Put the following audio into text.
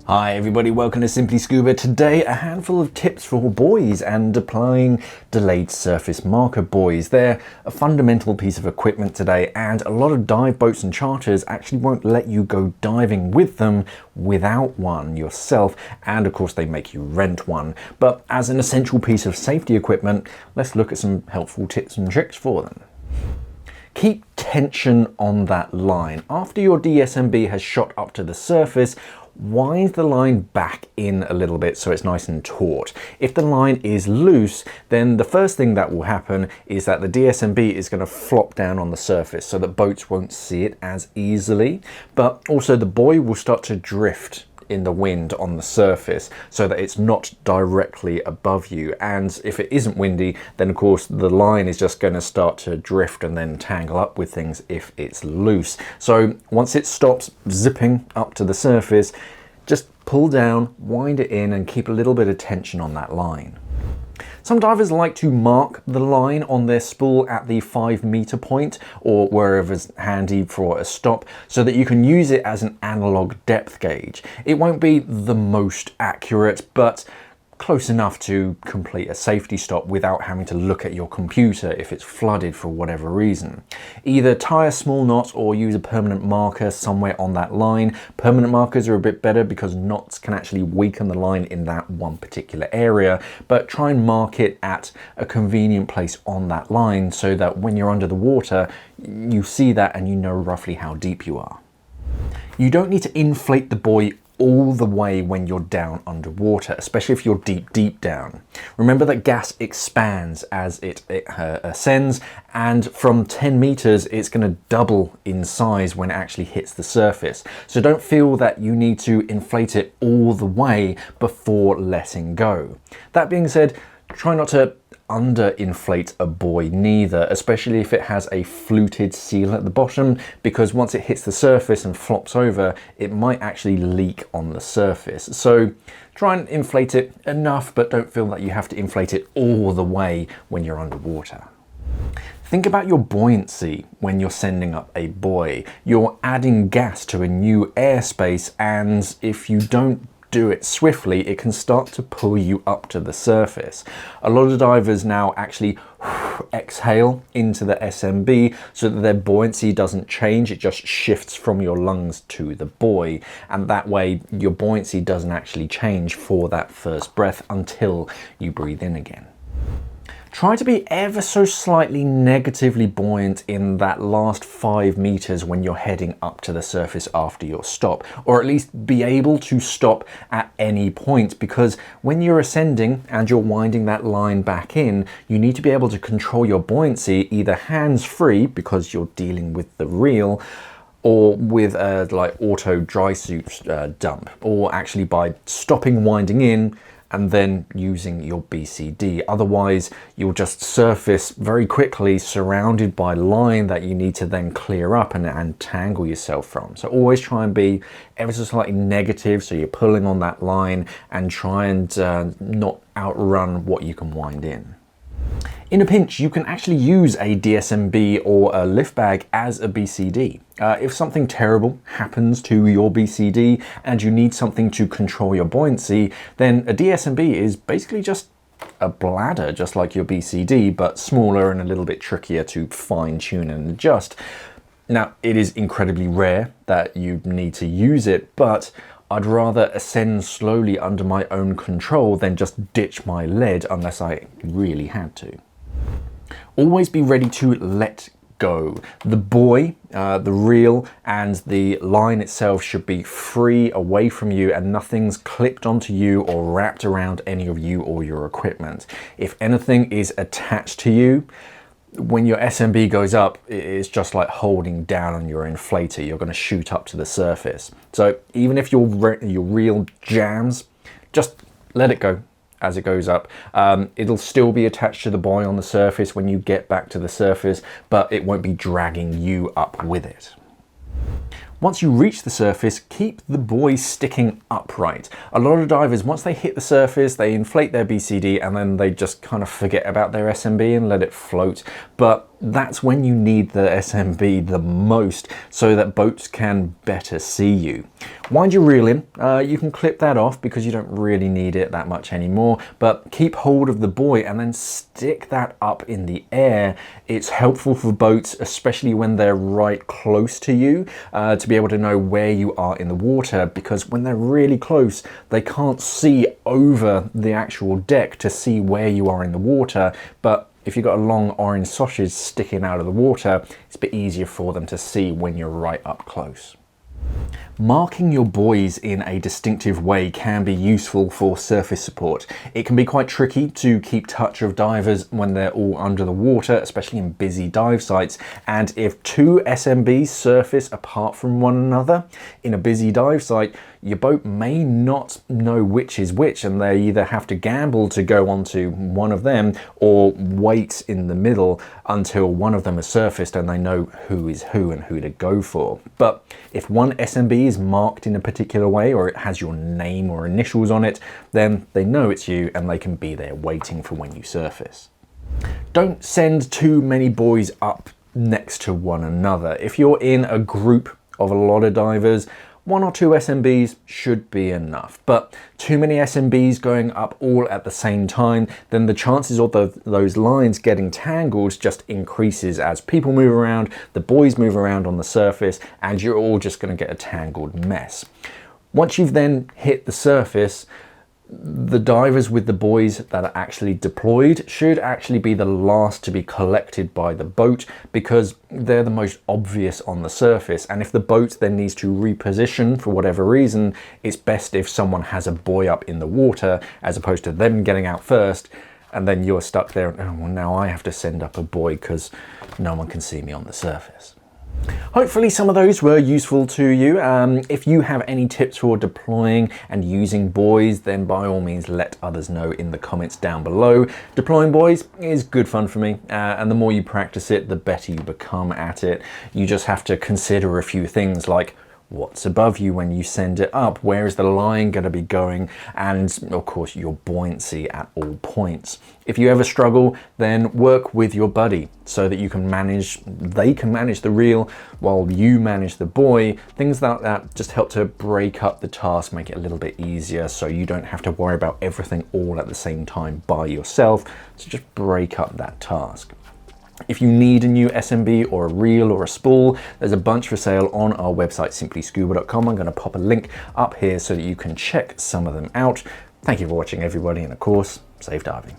Hi everybody, welcome to Simply Scuba. Today a handful of tips for buoys and applying delayed surface marker buoys. They're a fundamental piece of equipment today, and a lot of dive boats and charters actually won't let you go diving with them without one yourself, and of course they make you rent one. But as an essential piece of safety equipment, let's look at some helpful tips and tricks for them. Keep tension on that line. After your DSMB has shot up to the surface, wind the line back in a little bit so it's nice and taut. If the line is loose, then the first thing that will happen is that the DSMB is going to flop down on the surface so that boats won't see it as easily, but also the buoy will start to drift in the wind on the surface so that it's not directly above you. And if it isn't windy, then of course the line is just going to start to drift and then tangle up with things if it's loose. So once it stops zipping up to the surface, just pull down, wind it in, and keep a little bit of tension on that line. Some divers like to mark the line on their spool at the 5-meter point or wherever's handy for a stop so that you can use it as an analog depth gauge. It won't be the most accurate, but close enough to complete a safety stop without having to look at your computer if it's flooded for whatever reason. Either tie a small knot or use a permanent marker somewhere on that line. Permanent markers are a bit better because knots can actually weaken the line in that one particular area, but try and mark it at a convenient place on that line so that when you're under the water, you see that and you know roughly how deep you are. You don't need to inflate the buoy all the way when you're down underwater, especially if you're deep down. Remember that gas expands as it ascends, and from 10 meters it's going to double in size when it actually hits the surface. So don't feel that you need to inflate it all the way before letting go. That being said, try not to underinflate a buoy neither, especially if it has a fluted seal at the bottom, because once it hits the surface and flops over, it might actually leak on the surface. So try and inflate it enough, but don't feel that you have to inflate it all the way when you're underwater. Think about your buoyancy when you're sending up a buoy. You're adding gas to a new airspace, and if you don't do it swiftly, it can start to pull you up to the surface. A lot of divers now actually exhale into the SMB so that their buoyancy doesn't change, it just shifts from your lungs to the buoy, and that way your buoyancy doesn't actually change for that first breath until you breathe in again. Try to be ever so slightly negatively buoyant in that last 5 meters when you're heading up to the surface after your stop, or at least be able to stop at any point, because when you're ascending and you're winding that line back in, you need to be able to control your buoyancy either hands-free because you're dealing with the reel, or with a like auto dry suit dump, or actually by stopping winding in and then using your BCD. Otherwise, you'll just surface very quickly surrounded by line that you need to then clear up and untangle yourself from. So always try and be ever so slightly negative, so you're pulling on that line, and try and not outrun what you can wind in. In a pinch, you can actually use a DSMB or a lift bag as a BCD. If something terrible happens to your BCD and you need something to control your buoyancy, then a DSMB is basically just a bladder, just like your BCD, but smaller and a little bit trickier to fine tune and adjust. Now, it is incredibly rare that you need to use it, but I'd rather ascend slowly under my own control than just ditch my lead unless I really had to. Always be ready to let go. The buoy, the reel, and the line itself should be free away from you, and nothing's clipped onto you or wrapped around any of you or your equipment. If anything is attached to you, when your SMB goes up, it's just like holding down on your inflator. You're going to shoot up to the surface. So even if your reel jams, just let it go as it goes up. It'll still be attached to the buoy on the surface when you get back to the surface, but it won't be dragging you up with it. Once you reach the surface, keep the buoy sticking upright. A lot of divers, once they hit the surface, they inflate their BCD and then they just kind of forget about their SMB and let it float. But that's when you need the SMB the most so that boats can better see you. Wind your reel in. You can clip that off because you don't really need it that much anymore, but keep hold of the buoy and then stick that up in the air. It's helpful for boats, especially when they're right close to you, to be able to know where you are in the water, because when they're really close, they can't see over the actual deck to see where you are in the water. But if you've got a long orange sausage sticking out of the water, it's a bit easier for them to see when you're right up close. Marking your buoys in a distinctive way can be useful for surface support. It can be quite tricky to keep touch of divers when they're all under the water, especially in busy dive sites. And if two SMBs surface apart from one another in a busy dive site, your boat may not know which is which, and they either have to gamble to go onto one of them or wait in the middle until one of them has surfaced and they know who is who and who to go for. But if one SMB is marked in a particular way, or it has your name or initials on it, then they know it's you and they can be there waiting for when you surface. Don't send too many buoys up next to one another. If you're in a group of a lot of divers, 1 or 2 SMBs should be enough, but too many SMBs going up all at the same time, then the chances of those lines getting tangled just increases as people move around, the buoys move around on the surface, and you're all just going to get a tangled mess. Once you've then hit the surface, the divers with the buoys that are actually deployed should actually be the last to be collected by the boat, because they're the most obvious on the surface. And if the boat then needs to reposition for whatever reason, it's best if someone has a buoy up in the water as opposed to them getting out first, and then you're stuck there and, oh, well, now I have to send up a buoy because no one can see me on the surface. Hopefully some of those were useful to you. If you have any tips for deploying and using buoys, then by all means let others know in the comments down below. Deploying buoys is good fun for me, and the more you practice it, the better you become at it. You just have to consider a few things like what's above you when you send it up, where is the line going to be going, and of course your buoyancy at all points. If you ever struggle, then work with your buddy so that they can manage the reel while you manage the buoy. Things like that just help to break up the task, make it a little bit easier so you don't have to worry about everything all at the same time by yourself. So just break up that task. If you need a new SMB or a reel or a spool, there's a bunch for sale on our website, simplyscuba.com. I'm going to pop a link up here so that you can check some of them out. Thank you for watching, everybody, and of course, safe diving.